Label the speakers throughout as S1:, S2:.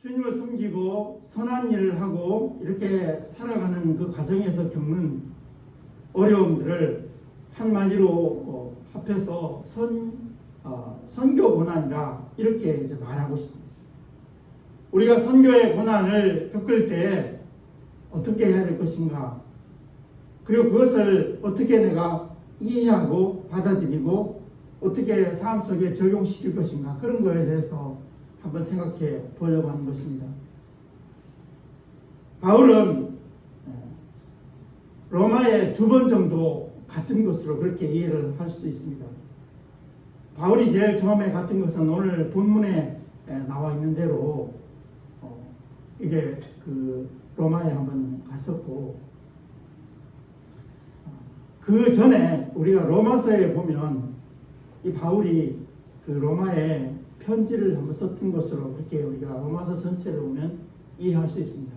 S1: 주님을 섬기고 선한 일을 하고 이렇게 살아가는 그 과정에서 겪는 어려움들을 한마디로 합해서 선교 고난이라 이렇게 이제 말하고 싶습니다. 우리가 선교의 고난을 겪을 때 어떻게 해야 될 것인가, 그리고 그것을 어떻게 내가 이해하고 받아들이고 어떻게 삶 속에 적용시킬 것인가, 그런 거에 대해서 한번 생각해 보려고 하는 것입니다. 바울은 로마에 2번 정도 같은 것으로 그렇게 이해를 할 수 있습니다. 바울이 제일 처음에 같은 것은 오늘 본문에 나와 있는 대로 이게 그 로마에 한번 갔었고, 그 전에 우리가 로마서에 보면 이 바울이 그 로마에 편지를 한번 썼던 것으로 그렇게 우리가 로마서 전체를 보면 이해할 수 있습니다.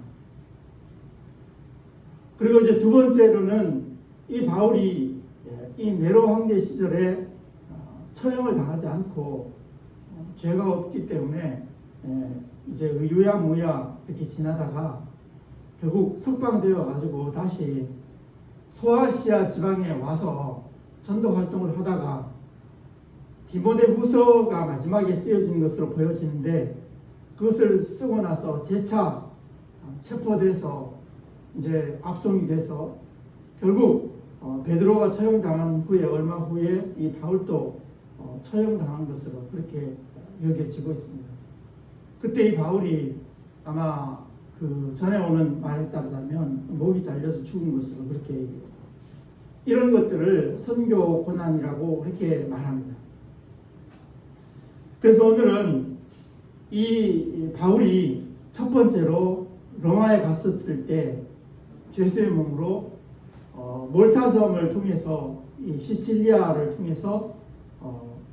S1: 그리고 이제 두 번째로는 이 바울이 이 네로 황제 시절에 처형을 당하지 않고 죄가 없기 때문에 이제 유야무야 이렇게 지나다가 결국 석방되어 가지고 다시 소아시아 지방에 와서 전도 활동을 하다가 디모데후서가 마지막에 쓰여진 것으로 보여지는데, 그것을 쓰고 나서 재차 체포돼서 이제 압송이 돼서 결국 베드로가 처형당한 후에 얼마 후에 이 바울도 처형당한 것으로 그렇게 여겨지고 있습니다. 그때 이 바울이 아마 그 전에 오는 말에 따르자면 목이 잘려서 죽은 것으로 그렇게 얘기해요. 이런 것들을 선교 고난이라고 그렇게 말합니다. 그래서 오늘은 이 바울이 첫 번째로 로마에 갔었을 때 죄수의 몸으로 몰타 섬을 통해서 이 시칠리아를 통해서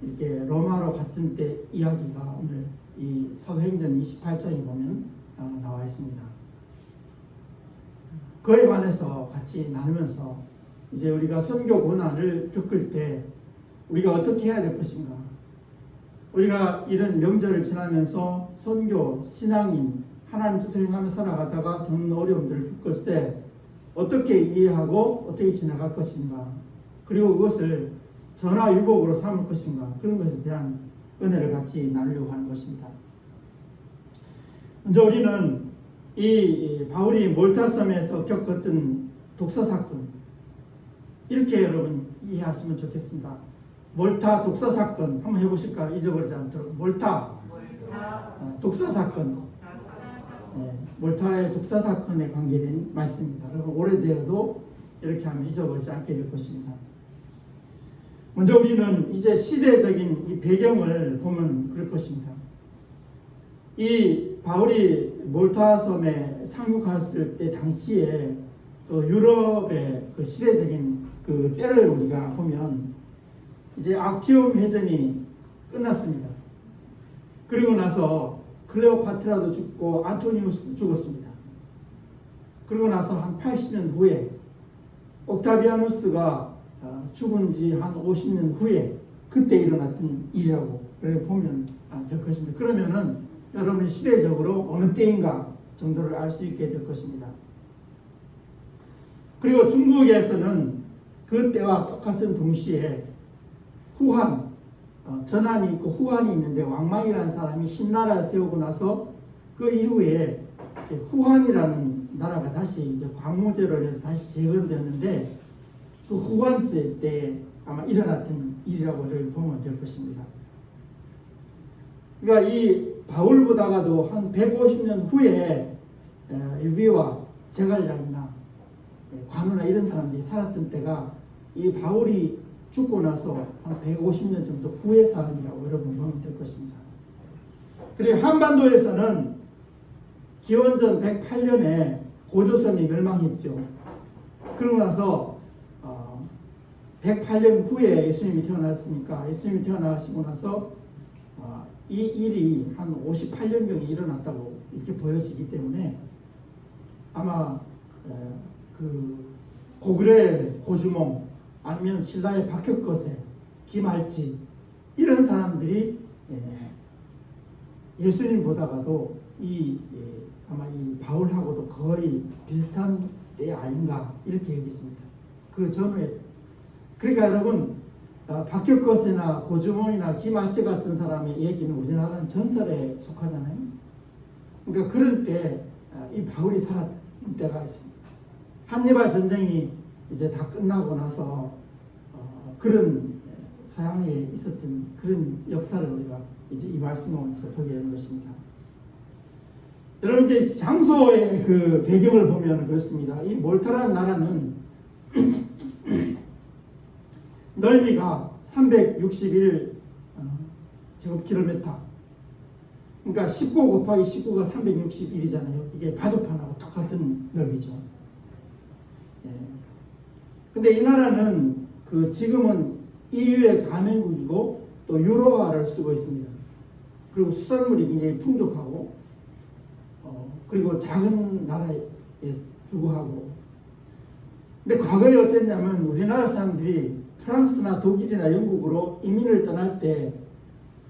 S1: 이렇게 로마로 갔던 때 이야기가 오늘 이 사도행전 28장에 보면 나와 있습니다. 그에 관해서 같이 나누면서 이제 우리가 선교 고난을 겪을 때 우리가 어떻게 해야 될 것인가, 우리가 이런 명절을 지나면서 선교, 신앙인, 하나님 뜻을 행하며 살아가다가 겪는 어려움들을 겪을 때 어떻게 이해하고 어떻게 지나갈 것인가, 그리고 그것을 전화위복으로 삼을 것인가, 그런 것에 대한 은혜를 같이 나누려고 하는 것입니다. 먼저 우리는 이 바울이 몰타섬에서 겪었던 독사 사건, 이렇게 여러분 이해하시면 좋겠습니다. 몰타 독사 사건 한번 해보실까요? 잊어버리지 않도록. 몰타 독사 사건. 몰타의 독사 사건에 관계된 말씀입니다. 여러분 오래되어도 이렇게 하면 잊어버리지 않게 될 것입니다. 먼저 우리는 이제 시대적인 이 배경을 보면 그럴 것입니다. 이 바울이 몰타 섬에 상륙했을 때 당시에 그 유럽의 그 시대적인 그 때를 우리가 보면 이제 악티움 해전이 끝났습니다. 그리고 나서 클레오파트라도 죽고 안토니우스도 죽었습니다. 그리고 나서 한 80년 후에 옥타비아누스가 죽은 지 한 50년 후에 그때 일어났던 일이라고 보면 될 것입니다. 그러면은 여러분이 시대적으로 어느 때인가 정도를 알 수 있게 될 것입니다. 그리고 중국에서는 그 때와 똑같은 동시에 후한, 전한이 있고 후한이 있는데, 왕망이라는 사람이 신나라를 세우고 나서 그 이후에 후한이라는 나라가 다시 이제 광무제를 해서 다시 재건되었는데, 그 후한제 때 아마 일어났던 일이라고 보면 될 것입니다. 그러니까 이 바울보다가도 한 150년 후에 유비와 제갈량이나 관우나 이런 사람들이 살았던 때가 이 바울이 죽고 나서 한 150년 정도 후의 사람이라고 여러분 보면 될 것입니다. 그리고 한반도에서는 기원전 108년에 고조선이 멸망했죠. 그러고 나서 108년 후에 예수님이 태어났으니까, 예수님이 태어나시고 나서 이 일이 한 58년경에 일어났다고 이렇게 보여지기 때문에 아마 그 고구려 고주몽, 아니면 신라의 박혁거세, 김알지, 이런 사람들이 예수님보다가도 아마 이 바울하고도 거의 비슷한 때 아닌가 이렇게 얘기했습니다. 그 전후에. 그러니까 여러분 박격거세나 고주몽이나 김아찌 같은 사람의 얘기는 우리나라는 전설에 속하잖아요. 그러니까 그런 때 이 바울이 살았던 때가 있습니다. 한니발 전쟁이 이제 다 끝나고 나서 그런 서양에 있었던 그런 역사를 우리가 이제 이 말씀에서 보게 되는 것입니다. 여러분 이제 장소의 그 배경을 보면 그렇습니다. 이 몰타라는 나라는 넓이가 361 제곱킬로미터. 그러니까 19 곱하기 19가 361이잖아요. 이게 바둑판하고 똑같은 넓이죠. 근데 이 나라는 그 지금은 EU의 가맹국이고 또 유로화를 쓰고 있습니다. 그리고 수산물이 굉장히 풍족하고 그리고 작은 나라에 불구하고. 근데 과거에 어땠냐면 우리나라 사람들이 프랑스나 독일이나 영국으로 이민을 떠날 때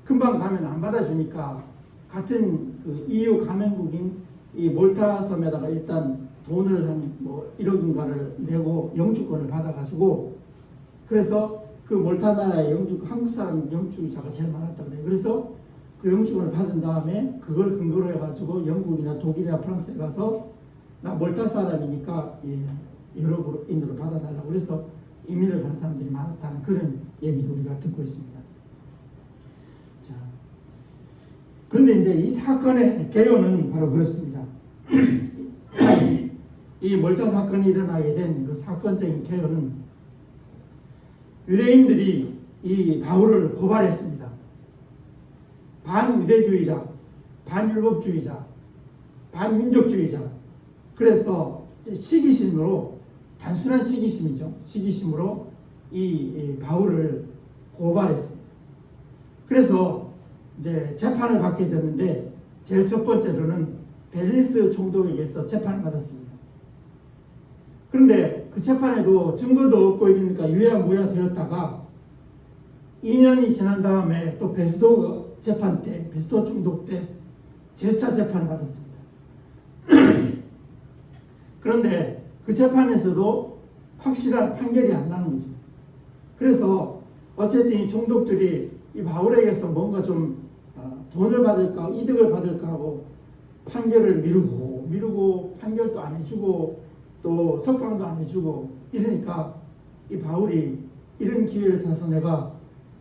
S1: 금방 가면 안 받아주니까 같은 그 EU 가맹국인 이 몰타 섬에다가 일단 돈을 한 뭐 1억인가를 내고 영주권을 받아가지고, 그래서 그 몰타 나라의 한국 사람 영주자가 제일 많았다고 그래요. 그래서 그 영주권을 받은 다음에 그걸 근거로 해가지고 영국이나 독일이나 프랑스에 가서 나 몰타 사람이니까 유럽인으로 받아달라고 그래서 이민을 간 사람들이 많았다는 그런 얘기도 우리가 듣고 있습니다. 자, 그런데 이제 이 사건의 개요는 바로 그렇습니다. 이 몰타 사건이 일어나게 된 그 사건적인 개요는 유대인들이 이 바울을 고발했습니다. 반유대주의자, 반율법주의자, 반민족주의자. 그래서 시기심으로, 단순한 시기심이죠. 시기심으로 이 바울을 고발했습니다. 그래서 이제 재판을 받게 됐는데 제일 첫 번째로는 벨리스 총독에게서 재판을 받았습니다. 그런데 그 재판에도 증거도 없고 이러니까 유야무야 되었다가 2년이 지난 다음에 또 베스도 재판 때, 베스도 총독 때 재차 재판을 받았습니다. 그런데 그 재판에서도 확실한 판결이 안 나는 거죠. 그래서 어쨌든 이 총독들이 이 바울에게서 뭔가 좀 돈을 받을까, 이득을 받을까 하고 판결을 미루고 판결도 안 해주고 또 석방도 안 해주고 이러니까 이 바울이 이런 기회를 타서 내가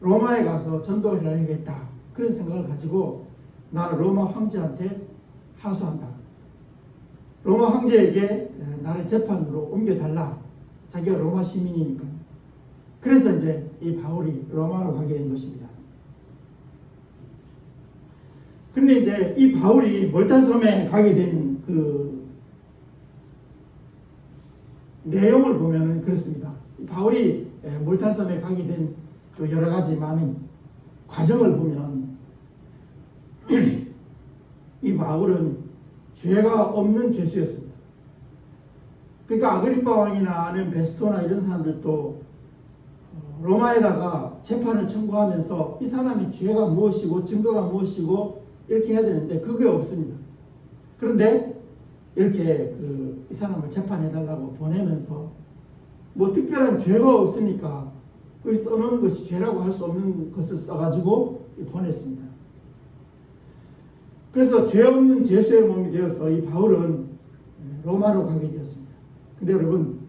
S1: 로마에 가서 전도를 해야겠다 그런 생각을 가지고 나 로마 황제한테 하소한다. 로마 황제에게 나를 재판으로 옮겨달라. 자기가 로마 시민이니까. 그래서 이제 이 바울이 로마로 가게 된 것입니다. 근데 이제 이 바울이 몰타섬에 가게 된 그 내용을 보면 그렇습니다. 바울이 몰타섬에 가게 된 그 여러 가지 많은 과정을 보면 이 바울은 죄가 없는 죄수였습니다. 그러니까 아그리파 왕이나 아니면 베스토나 이런 사람들도 로마에다가 재판을 청구하면서 이 사람이 죄가 무엇이고 증거가 무엇이고 이렇게 해야 되는데 그게 없습니다. 그런데 이렇게 이 사람을 재판해달라고 보내면서 뭐 특별한 죄가 없으니까 그 써놓은 것이 죄라고 할 수 없는 것을 써가지고 보냈습니다. 그래서 죄 없는 죄수의 몸이 되어서 이 바울은 로마로 가게 되었습니다. 근데 여러분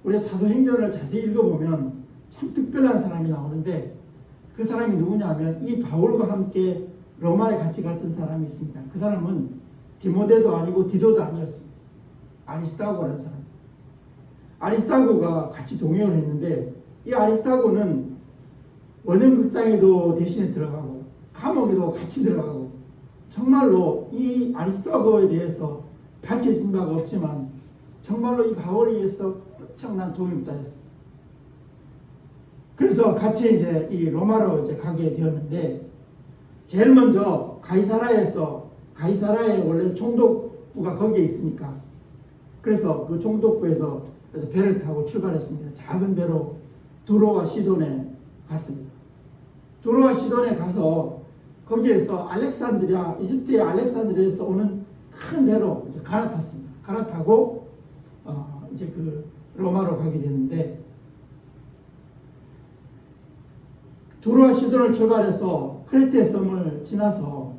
S1: 우리 사도행전을 자세히 읽어보면 참 특별한 사람이 나오는데 그 사람이 누구냐 하면 이 바울과 함께 로마에 같이 갔던 사람이 있습니다. 그 사람은 디모데도 아니고 디도도 아니었습니다. 아리스타고라는 사람. 아리스타고가 같이 동행을 했는데 이 아리스타고는 원형극장에도 대신에 들어가고 감옥에도 같이 들어가고 정말로 이 아리스타고에 대해서 밝혀진 바가 없지만 정말로 이 바울에 의해서 엄청난 동역자였습니다. 그래서 같이 이제 이 로마로 이제 가게 되었는데 제일 먼저 가이사라에 원래 총독부가 거기에 있으니까 그래서 그 총독부에서 배를 타고 출발했습니다. 작은 배로 두로와 시돈에 갔습니다. 두로와 시돈에 가서 거기에서 알렉산드리아, 이집트의 알렉산드리아에서 오는 큰 배로 이제 갈아탔습니다. 갈아타고 이제 그 로마로 가게 되는데, 두로와 시돈을 출발해서 크레테 섬을 지나서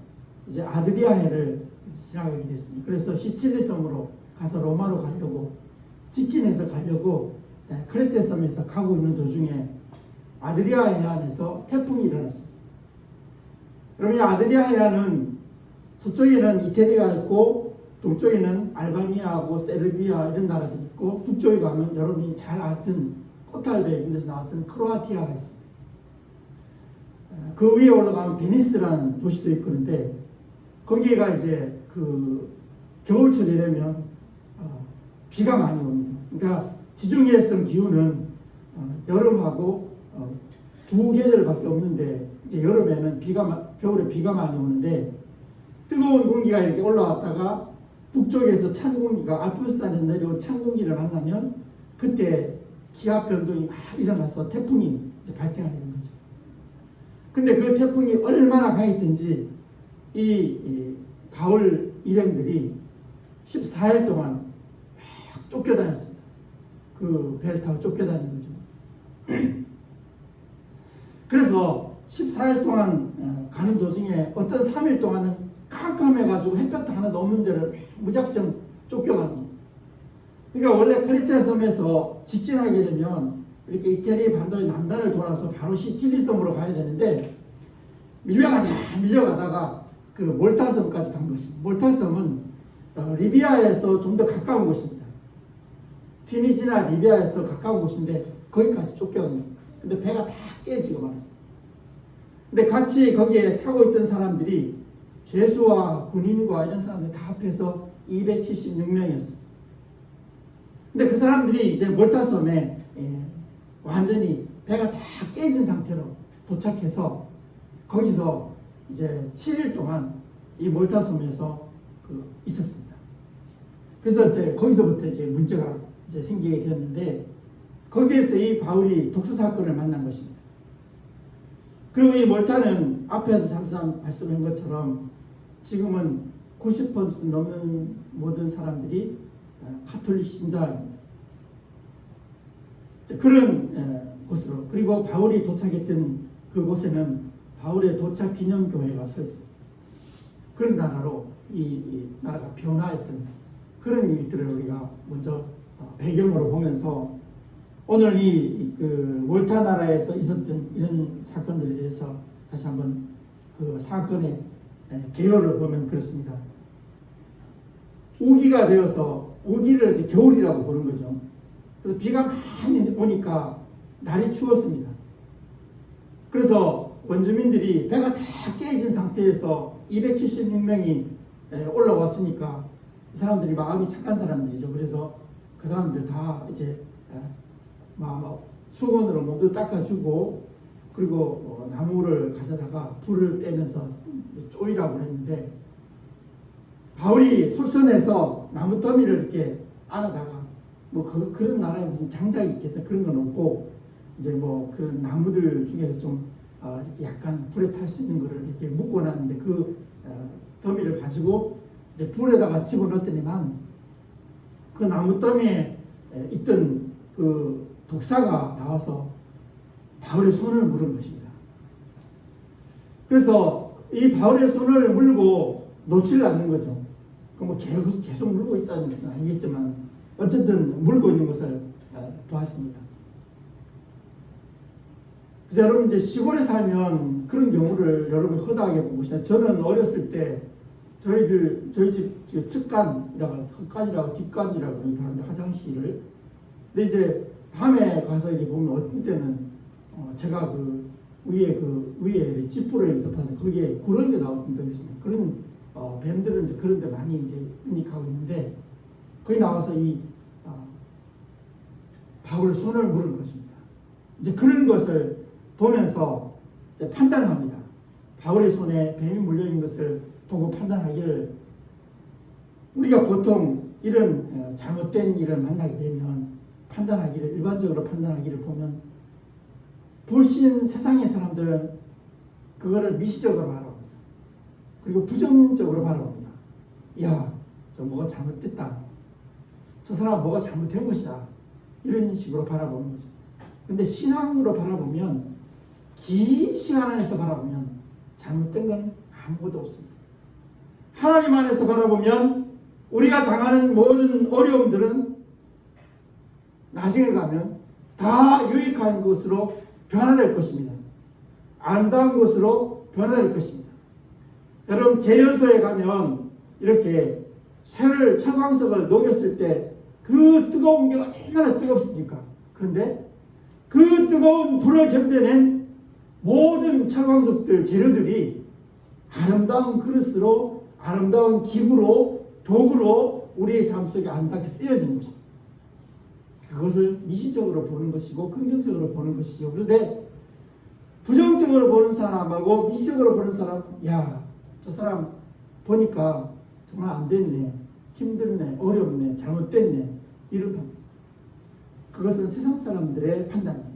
S1: 이제 아드리아해를 지나가게 됐습니다. 그래서 시칠리 섬으로 가서 로마로 가려고, 직진해서 가려고 크레테 섬에서 가고 있는 도중에 아드리아 해안에서 태풍이 일어났습니다. 그러면 아드리아 해안은 서쪽에는 이태리가 있고 동쪽에는 알바니아하고 세르비아 이런 나라들이 있고, 북쪽에 가면 여러분이 잘 아는 코탈베 이런 데서 나왔던 크로아티아가 있습니다. 그 위에 올라가면 베니스라는 도시도 있고 그런데, 거기가 이제 그 겨울철이 되면 비가 많이 옵니다. 그러니까 지중해성 기후는 여름하고 두 계절밖에 없는데, 이제 여름에는 겨울에 비가 많이 오는데, 뜨거운 공기가 이렇게 올라왔다가 북쪽에서 찬 공기가 알프스산에서 내려온 찬 공기를 만나면 그때 기압 변동이 막 일어나서 태풍이 이제 발생하는 거죠. 근데 그 태풍이 얼마나 강했든지 이 바울 일행들이 14일 동안 막 쫓겨다녔습니다. 그 배를 타고 쫓겨다니는 거죠. 그래서 14일 동안 가는 도중에 어떤 3일 동안은 깜깜해가지고 햇볕도 하나도 없는 데를 무작정 쫓겨갑니다. 그러니까 원래 크레테 섬에서 직진하게 되면 이렇게 이태리 반도의 남단을 돌아서 바로 시칠리 섬으로 가야 되는데, 밀려가다가 그 몰타 섬까지 간 것입니다. 몰타 섬은 리비아에서 좀 더 가까운 곳입니다. 튀니지나 리비아에서 가까운 곳인데 거기까지 쫓겨갑니다. 근데 배가 다 깨지고 말았어요. 근데 같이 거기에 타고 있던 사람들이 죄수와 군인과 이런 사람들 다 합해서 276명이었어요. 근데 그 사람들이 이제 몰타 섬에 완전히 배가 다 깨진 상태로 도착해서 거기서 이제 7일 동안 이 몰타 섬에서 있었습니다. 그래서 거기서부터 이제 문제가 이제 생기게 되었는데, 거기에서 이 바울이 독서 사건을 만난 것입니다. 그리고 이 몰타는 앞에서 잠깐 말씀한 것처럼 지금은 90% 넘는 모든 사람들이 가톨릭 신자입니다. 그런 곳으로, 그리고 바울이 도착했던 그곳에는 바울의 도착 기념교회가 서 있습니다. 그런 나라로 이 나라가 변화했던 그런 일들을 우리가 먼저 배경으로 보면서, 오늘 그 몰타 나라에서 있었던 이런 사건들에 대해서 다시 한번 그 사건의 개요를 보면 그렇습니다. 우기가 되어서, 우기를 이제 겨울이라고 보는 거죠. 그래서 비가 많이 오니까 날이 추웠습니다. 그래서 원주민들이 배가 다 깨진 상태에서 276명이 올라왔으니까 이 사람들이 마음이 착한 사람들이죠. 그래서 그 사람들 다 이제 수건으로 모두 닦아주고, 그리고 나무를 가져다가 불을 떼면서 쪼이라고 했는데, 바울이 솔선해서 나무 더미를 이렇게 안아다가 그런 나라에 무슨 장작이 있겠어, 그런 건 없고, 이제 그 나무들 중에서 좀 약간 불에 탈 수 있는 거를 이렇게 묶어놨는데, 그 더미를 가지고 이제 불에다가 집어넣었더니만 그 나무 더미에 있던 그 독사가 나와서 바울의 손을 물은 것입니다. 그래서 이 바울의 손을 물고 놓지를 않는 거죠. 계속 물고 있다는 것은 아니겠지만 어쨌든 물고 있는 것을 보았습니다. 그래서 여러분 이제 시골에 살면 그런 경우를 여러분 허다하게 보고 계시나요? 저는 어렸을 때 저희 집 측간이라고, 헛간이라고 뒷간이라고 하는데, 화장실을. 근데 이제 밤에 가서 이렇게 보면 어떤 때는 제가 그 위에 지푸를 덮어서 거기에 구렁이가 나왔던 적이 있습니다. 그런 뱀들은 이제 그런 데 많이 이제 유닉하고 있는데, 거기 나와서 이 바울의 손을 물은 것입니다. 이제 그런 것을 보면서 이제 판단합니다. 바울의 손에 뱀이 물려있는 것을 보고 판단하기를, 우리가 보통 이런 잘못된 일을 만나게 되면 일반적으로 판단하기를 보면, 불신 세상의 사람들은 그거를 미시적으로 말합니다. 그리고 부정적으로 바라봅니다. 야, 저 뭐가 잘못됐다. 저 사람 뭐가 잘못된 것이다. 이런 식으로 바라보는 거죠. 근데 신앙으로 바라보면, 긴 시간 안에서 바라보면 잘못된 건 아무것도 없습니다. 하나님 안에서 바라보면 우리가 당하는 모든 어려움들은 나중에 가면 다 유익한 것으로 변화될 것입니다. 아름다운 것으로 변화될 것입니다. 여러분, 재련소에 가면 이렇게 쇠를, 철광석을 녹였을 때 그 뜨거운 게 얼마나 뜨겁습니까? 그런데 그 뜨거운 불을 견뎌낸 모든 철광석들, 재료들이 아름다운 그릇으로, 아름다운 기구로, 도구로 우리의 삶 속에 아름답게 쓰여지는 것입니다. 그것을 미시적으로 보는 것이고 긍정적으로 보는 것이죠. 그런데 부정적으로 보는 사람하고 미시적으로 보는 사람, 야, 저 사람 보니까 정말 안 됐네, 힘들네, 어렵네, 잘못됐네, 이런 판단. 그것은 세상 사람들의 판단입니다.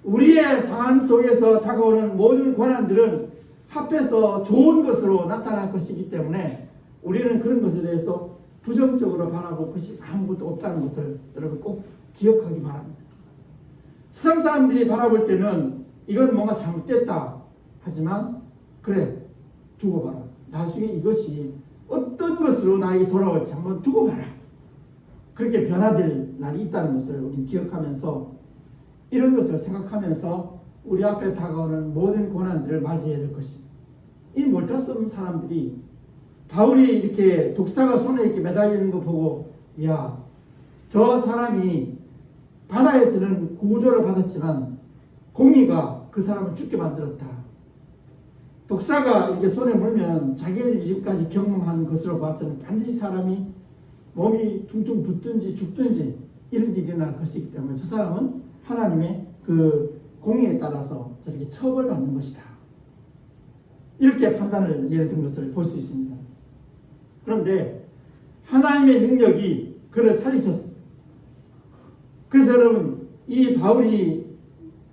S1: 우리의 삶 속에서 다가오는 모든 고난들은 합해서 좋은 것으로 나타날 것이기 때문에 우리는 그런 것에 대해서 부정적으로 바라볼 것이 아무것도 없다는 것을 여러분 꼭 기억하기 바랍니다. 세상 사람들이 바라볼 때는 이건 뭔가 잘못됐다 하지만, 그래, 두고 봐라. 나중에 이것이 어떤 것으로 나에게 돌아올지 한번 두고 봐라. 그렇게 변화될 날이 있다는 것을 우리 기억하면서, 이런 것을 생각하면서 우리 앞에 다가오는 모든 고난들을 맞이해야 될 것입니다. 이 몰타성 사람들이 바울이 이렇게 독사가 손에 이렇게 매달리는 거 보고, 야, 저 사람이 바다에서는 구조를 받았지만 공의가 그 사람을 죽게 만들었다. 독사가 이렇게 손에 물면 자기들이 지금까지 경험한 것으로 봐서는 반드시 사람이 몸이 퉁퉁 붓든지 죽든지 이런 일이 일어날 것이기 때문에 저 사람은 하나님의 그 공의에 따라서 저렇게 처벌받는 것이다. 이렇게 판단을 예를 든 것을 볼 수 있습니다. 그런데 하나님의 능력이 그를 살리셨습니다. 그래서 여러분, 이 바울이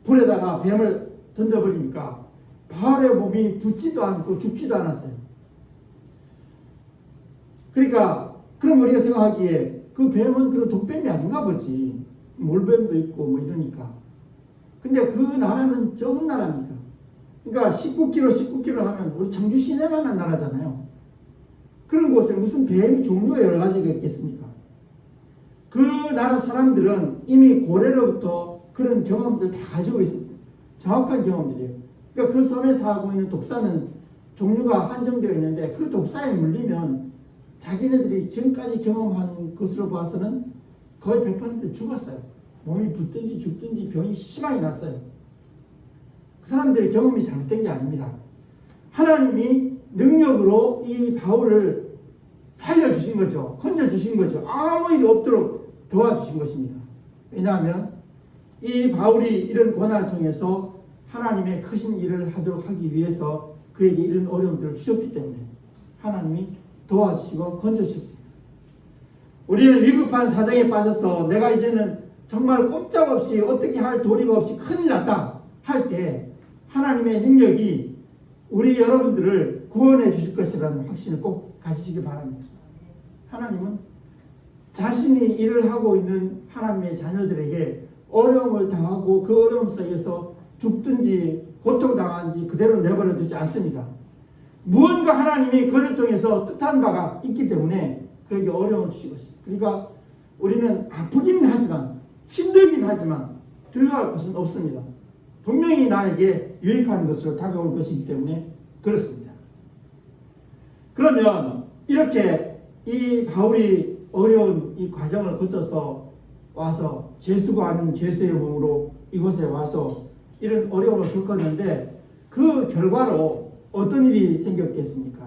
S1: 불에다가 뱀을 던져버리니까 바울의 몸이 붓지도 않고 죽지도 않았어요. 그러니까 그럼 우리가 생각하기에 그 뱀은 그런 독뱀이 아닌가 보지. 몰뱀도 있고 뭐 이러니까. 근데 그 나라는 적은 나라입니다. 그러니까 19km 하면 우리 청주 시내만한 나라잖아요. 그런 곳에 무슨 뱀 종류가 여러 가지가 있겠습니까? 그 나라 사람들은 이미 고래로부터 그런 경험들 다 가지고 있습니다. 정확한 경험들이에요. 그러니까 그 섬에 살고 있는 독사는 종류가 한정되어 있는데 그 독사에 물리면 자기네들이 지금까지 경험한 것으로 봐서는 거의 100% 죽었어요. 몸이 붓든지 죽든지 병이 심하게 났어요. 그 사람들의 경험이 잘못된 게 아닙니다. 하나님이 능력으로 이 바울을 살려주신 거죠. 건져주신 거죠. 아무 일 없도록 도와주신 것입니다. 왜냐하면 이 바울이 이런 고난을 통해서 하나님의 크신 일을 하도록 하기 위해서 그에게 이런 어려움들을 주셨기 때문에 하나님이 도와주시고 건져주셨습니다. 우리는 위급한 사정에 빠져서 내가 이제는 정말 꼼짝없이 어떻게 할 도리가 없이 큰일 났다 할 때 하나님의 능력이 우리 여러분들을 구원해 주실 것이라는 확신을 꼭 가지시기 바랍니다. 하나님은 자신이 일을 하고 있는 하나님의 자녀들에게 어려움을 당하고 그 어려움 속에서 죽든지 고통당한지 그대로 내버려 두지 않습니다. 무언가 하나님이 그를 통해서 뜻한 바가 있기 때문에 그에게 어려움을 주신 것입니다. 그러니까 우리는 아프긴 하지만 힘들긴 하지만 두려워할 것은 없습니다. 분명히 나에게 유익한 것으로 다가올 것이기 때문에 그렇습니다. 그러면 이렇게 이 바울이 어려운 이 과정을 거쳐서 와서 죄수가 아닌 죄수의 몸으로 이곳에 와서 이런 어려움을 겪었는데 그 결과로 어떤 일이 생겼겠습니까?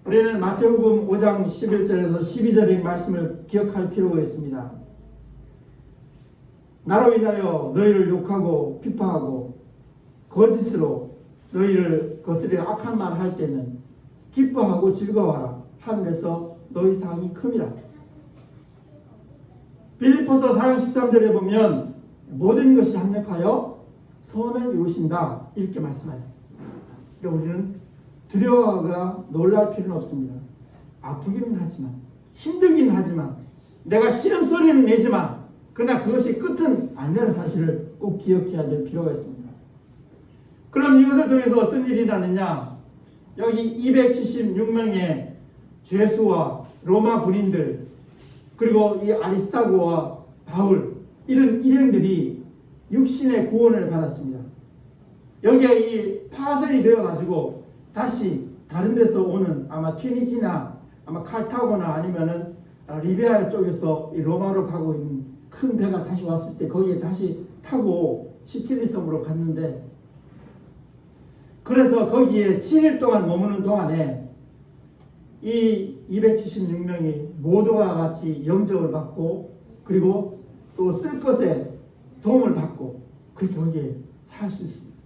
S1: 우리는 마태복음 5장 11절에서 12절의 말씀을 기억할 필요가 있습니다. 나로 인하여 너희를 욕하고 비파하고 거짓으로 너희를 거스려 악한 말 할 때는 기뻐하고 즐거워하라. 하늘에서 너희 상이 큼이라. 빌립보서 4장 13절에 보면 모든 것이 합력하여 선을 이루신다 이렇게 말씀하셨습니다. 그러니까 우리는 두려워하거나 놀랄 필요는 없습니다. 아프기는 하지만, 힘들기는 하지만, 내가 신음소리는 내지만, 그러나 그것이 끝은 아니라는 사실을 꼭 기억해야 될 필요가 있습니다. 그럼 이것을 통해서 어떤 일이 일어나느냐? 여기 276명의 죄수와 로마 군인들, 그리고 이 아리스타고와 바울, 이런 일행들이 육신의 구원을 받았습니다. 여기에 이 파선이 되어가지고 다시 다른 데서 오는 아마 튀니지나 아마 칼타고나 아니면은 리비아 쪽에서 이 로마로 가고 있는 큰 배가 다시 왔을 때 거기에 다시 타고 시칠리 섬으로 갔는데, 그래서 거기에 7일 동안 머무는 동안에 이 276명이 모두가 같이 영접을 받고, 그리고 또 쓸 것에 도움을 받고, 그렇게 거기에 살 수 있습니다.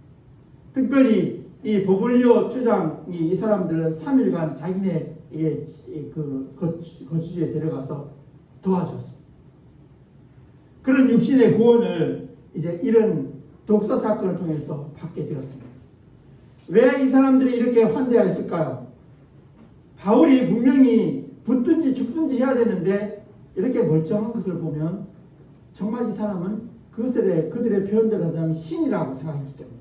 S1: 특별히 이 보블리오 주장이 이 사람들을 3일간 자기네 그 거주지에 데려가서 도와줬습니다. 그런 육신의 구원을 이제 이런 독서 사건을 통해서 받게 되었습니다. 왜 이 사람들이 이렇게 환대하였을까요? 바울이 분명히 붙든지 죽든지 해야 되는데 이렇게 멀쩡한 것을 보면 정말 이 사람은 그들의 표현대로 하자면 신이라고 생각했기 때문에,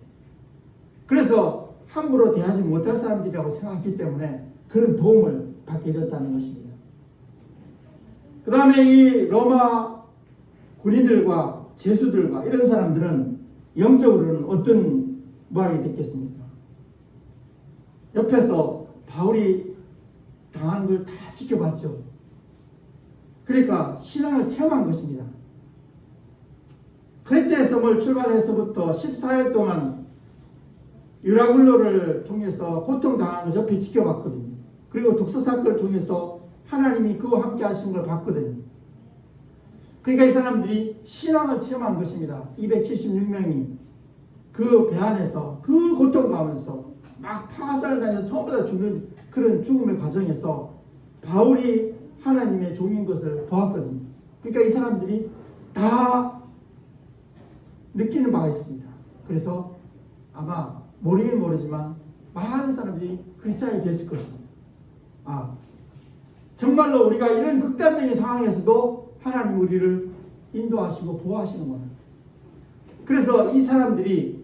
S1: 그래서 함부로 대하지 못할 사람들이라고 생각했기 때문에 그런 도움을 받게 되었다는 것입니다. 그 다음에 이 로마 군인들과 죄수들과 이런 사람들은 영적으로는 어떤 모양이 됐겠습니까? 옆에서 바울이 당하는 걸 다 지켜봤죠. 그러니까 신앙을 체험한 것입니다. 크레테 섬을 출발해서부터 14일 동안 유라굴로를 통해서 고통당하는 걸 옆에 지켜봤거든요. 그리고 독서 사건을 통해서 하나님이 그와 함께 하신 걸 봤거든요. 그러니까 이 사람들이 신앙을 체험한 것입니다. 276명이 그 배 안에서 그 고통 가면서 막 파가살을 다녀서 전부 다 죽는 그런 죽음의 과정에서 바울이 하나님의 종인 것을 보았거든요. 그러니까 이 사람들이 다 느끼는 바가 있습니다. 그래서 아마 모르긴 모르지만 많은 사람들이 크리스찬이 됐을 것입니다. 정말로 우리가 이런 극단적인 상황에서도 하나님 우리를 인도하시고 보호하시는구나. 그래서 이 사람들이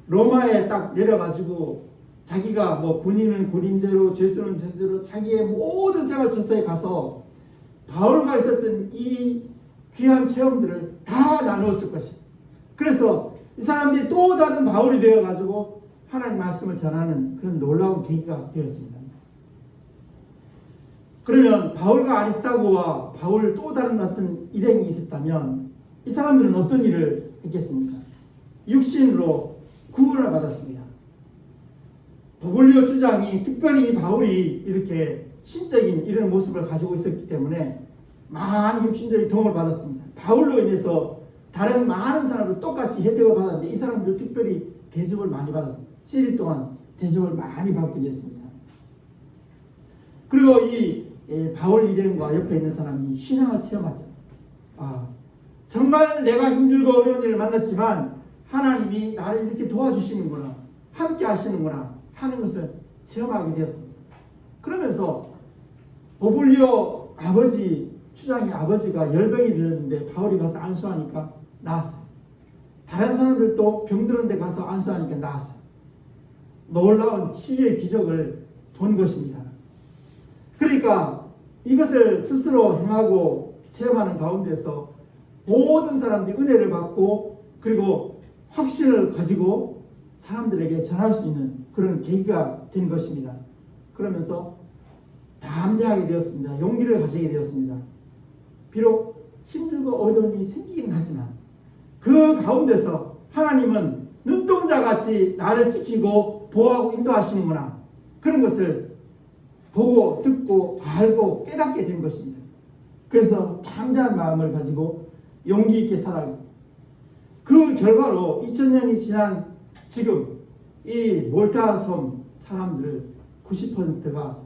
S1: 로마에 딱 내려가지고 자기가 뭐 군인은 군인대로 죄수는 죄수대로 자기의 모든 생활 처소에 가서 바울과 있었던 이 귀한 체험들을 다 나누었을 것이에요. 그래서 이 사람들이 또 다른 바울이 되어가지고 하나님 말씀을 전하는 그런 놀라운 계기가 되었습니다. 그러면 바울과 아리스타고와 바울 또 다른 어떤 일행이 있었다면 이 사람들은 어떤 일을 했겠습니까? 육신으로 구원을 받았습니다. 보블리오 주장이 특별히 바울이 이렇게 신적인 이런 모습을 가지고 있었기 때문에 많은 육신적인 도움을 받았습니다. 바울로 인해서 다른 많은 사람들 똑같이 혜택을 받았는데 이 사람들 특별히 대접을 많이 받았습니다. 7일 동안 대접을 많이 받게 됐습니다. 그리고 이 바울 일행과 옆에 있는 사람이 신앙을 체험하죠. 정말 내가 힘들고 어려운 일을 만났지만 하나님이 나를 이렇게 도와주시는구나, 함께 하시는구나 하는 것을 체험하게 되었습니다. 그러면서 보블리오 아버지, 추장의 아버지가 열병이 들었는데 바울이 가서 안수하니까 나았어요. 다른 사람들도 병들은 데 가서 안수하니까 나았어요. 놀라운 치유의 기적을 본 것입니다. 그러니까 이것을 스스로 행하고 체험하는 가운데서 모든 사람들이 은혜를 받고 그리고 확신을 가지고 사람들에게 전할 수 있는 그런 계기가 된 것입니다. 그러면서 담대하게 되었습니다. 용기를 가지게 되었습니다. 비록 힘들고 어려움이 생기긴 하지만 그 가운데서 하나님은 눈동자같이 나를 지키고 보호하고 인도하시는구나, 그런 것을 보고 듣고 알고 깨닫게 된 것입니다. 그래서 담대한 마음을 가지고 용기 있게 살아요. 그 결과로 2000년이 지난 지금 이 몰타 섬 사람들 90%가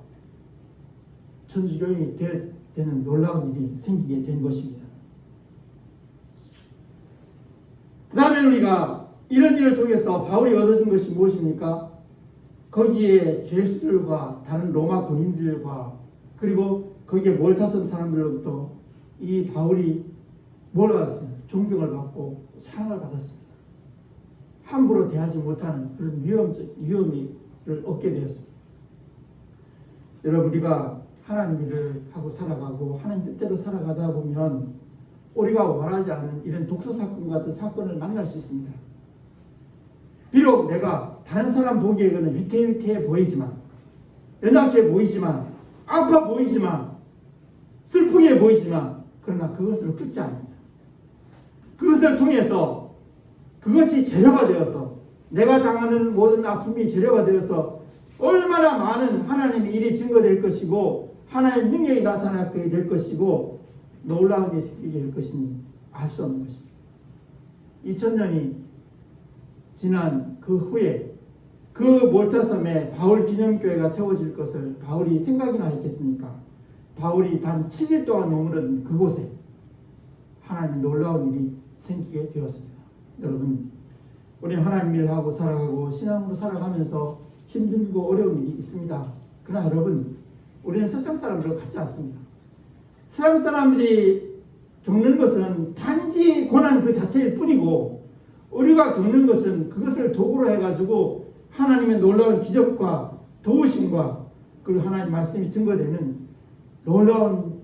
S1: 천주교인이 되는 놀라운 일이 생기게 된 것입니다. 그 다음에 우리가 이런 일을 통해서 바울이 얻어준 것이 무엇입니까? 거기에 죄수들과 다른 로마 군인들과 그리고 거기에 몰타선 사람들로부터 이 바울이 몰아왔어요. 존경을 받고 사랑을 받았습니다. 함부로 대하지 못하는 그런 위험을 얻게 되었습니다. 여러분, 우리가 하나님 일을 하고 살아가고 하나님 뜻대로 살아가다 보면 우리가 원하지 않은 이런 독서 사건 같은 사건을 만날 수 있습니다. 비록 내가 다른 사람 보기에는 위태위태해 보이지만, 연약해 보이지만, 아파 보이지만, 슬프게 보이지만, 그러나 그것은 끝이 아닙니다. 그것을 통해서 그것이 재료가 되어서 내가 당하는 모든 아픔이 재료가 되어서 얼마나 많은 하나님의 일이 증거될 것이고 하나님의 능력이 나타나게 될 것이고 놀라운 일이 생기게 될 것인지 알 수 없는 것입니다. 2000년이 지난 그 후에 그 몰타섬에 바울 기념교회가 세워질 것을 바울이 생각이나 했겠습니까? 바울이 단 7일 동안 머무른 그곳에 하나님의 놀라운 일이 생기게 되었습니다. 여러분, 우리 하나님 일을 하고 살아가고 신앙으로 살아가면서 힘들고 어려운 일이 있습니다. 그러나 여러분, 우리는 세상 사람들과 같지 않습니다. 세상 사람들이 겪는 것은 단지 고난 그 자체일 뿐이고 우리가 겪는 것은 그것을 도구로 해가지고 하나님의 놀라운 기적과 도우심과 그리고 하나님 말씀이 증거되는 놀라운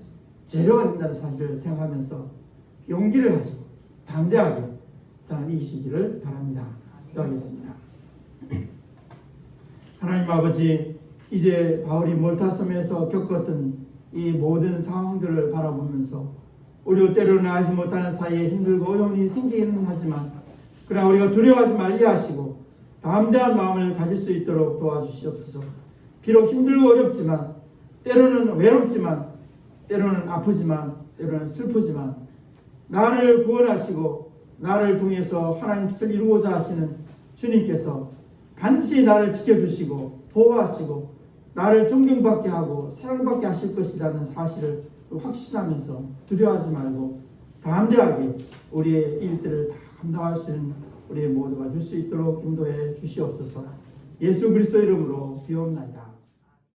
S1: 재료가 된다는 사실을 생각하면서 용기를 가지고 담대하게 세상을 이기시기를 바랍니다. 기도하겠습니다. 하나님 아버지, 이제 바울이 몰타섬에서 겪었던 이 모든 상황들을 바라보면서 우리가 때로는 알지 못하는 사이에 힘들고 어려운 일이 생기기는 하지만 그러나 우리가 두려워하지 말게 하시고 담대한 마음을 가질 수 있도록 도와주시옵소서. 비록 힘들고 어렵지만 때로는 외롭지만 때로는 아프지만 때로는 슬프지만 나를 구원하시고 나를 통해서 하나님 뜻을 이루고자 하시는 주님께서 반드시 나를 지켜주시고 보호하시고 나를 존경받게 하고 사랑받게 하실 것이라는 사실을 확신하면서 두려워하지 말고 담대하게 우리의 일들을 다 감당할 수 있는 우리의 모두가 될 수 있도록 인도해 주시옵소서. 예수 그리스도 이름으로 기도합니다.